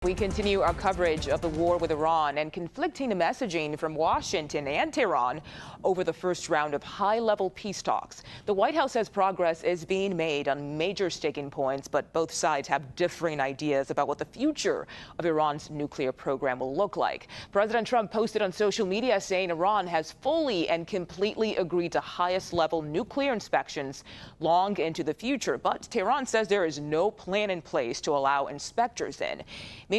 We continue our coverage of the war with Iran and conflicting messaging from Washington and Tehran over the first round of high-level peace talks. The White House says progress is being made on major sticking points, but both sides have differing ideas about what the future of Iran's nuclear program will look like. President Trump posted on social media saying Iran has fully and completely agreed to highest-level nuclear inspections long into the future, but Tehran says there is no plan in place to allow inspectors in.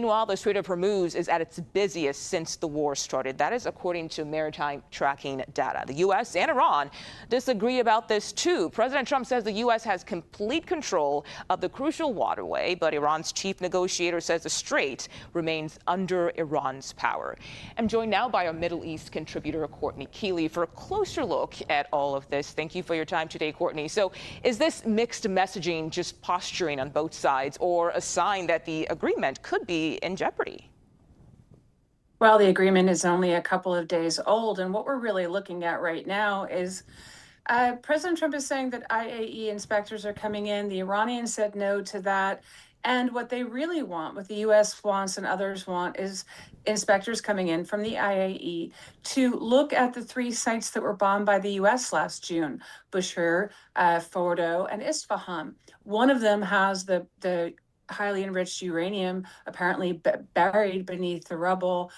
Meanwhile, the Strait of Hormuz is at its busiest since the war started. That is according to maritime tracking data. The U.S. and Iran disagree about this, too. President Trump says the U.S. has complete control of the crucial waterway, but Iran's chief negotiator says the strait remains under Iran's power. I'm joined now by our Middle East contributor, Courtney Kealy, for a closer look at all of this. Thank you for your time today, Courtney. So is this mixed messaging just posturing on both sides, or a sign that the agreement could be in jeopardy? Well, the agreement is only a couple of days old, and what we're really looking at right now is President Trump is saying that IAEA inspectors are coming in. The Iranians said no to that. And what they really want, what the U.S. wants and others want, is inspectors coming in from the IAEA to look at the 3 sites that were bombed by the U.S. last June: Bushehr, Fordo, and Isfahan. One of them has the highly enriched uranium apparently buried beneath the rubble,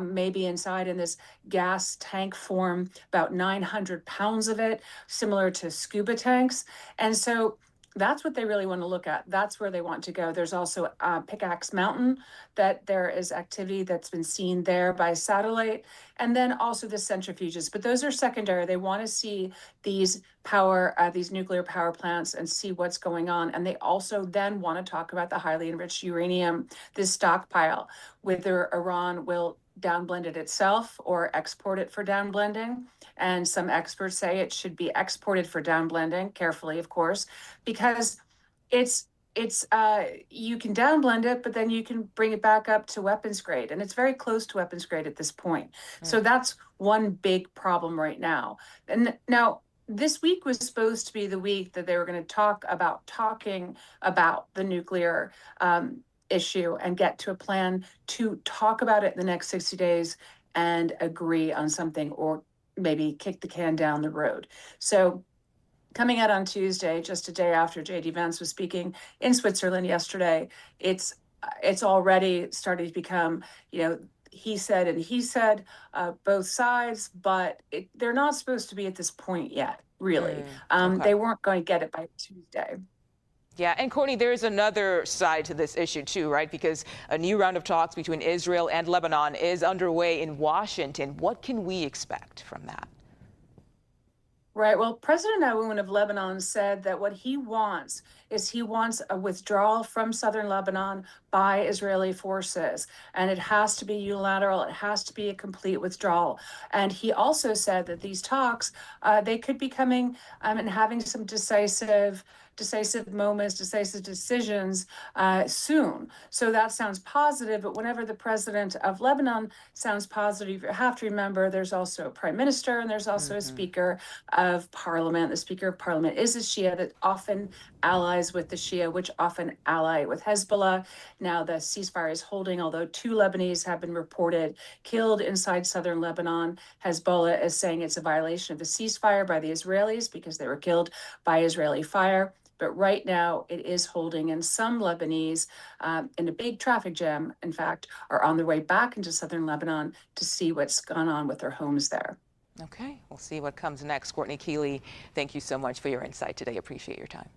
maybe inside in this gas tank form, about 900 pounds of it, similar to scuba tanks. And so that's what they really want to look at. That's where they want to go. There's also Pickaxe Mountain, that there is activity that's been seen there by satellite, and then also the centrifuges. But those are secondary. They want to see these nuclear power plants and see what's going on. And they also then want to talk about the highly enriched uranium, this stockpile, whether Iran will downblend it itself or export it for downblending. And some experts say it should be exported for downblending, carefully, of course, because you can downblend it, but then you can bring it back up to weapons grade. And it's very close to weapons grade at this point. So that's one big problem right now. And now, this week was supposed to be the week that they were going to talking about the nuclear issue and get to a plan to talk about it in the next 60 days and agree on something, or maybe kick the can down the road. So coming out on Tuesday, just a day after J.D. Vance was speaking in Switzerland yesterday, it's already starting to become, he said and he said, both sides, but they're not supposed to be at this point yet, really. Okay. They weren't going to get it by Tuesday. Yeah, and Courtney, there's another side to this issue too, right? Because a new round of talks between Israel and Lebanon is underway in Washington. What can we expect from that? Right. Well, President Aoun of Lebanon said that what he wants is a withdrawal from southern Lebanon by Israeli forces. And it has to be unilateral. It has to be a complete withdrawal. And he also said that these talks, they could be coming and having some decisive moments, decisive decisions soon. So that sounds positive. But whenever the president of Lebanon sounds positive, you have to remember there's also a prime minister and there's also a speaker of parliament. The speaker of parliament is a Shia that often allies with the Shia, which often ally with Hezbollah. Now the ceasefire is holding, although 2 Lebanese have been reported killed inside southern Lebanon. Hezbollah is saying it's a violation of the ceasefire by the Israelis because they were killed by Israeli fire. But right now it is holding, and some Lebanese in a big traffic jam, in fact, are on their way back into southern Lebanon to see what's gone on with their homes there. Okay, we'll see what comes next. Courtney Kealy, thank you so much for your insight today. Appreciate your time.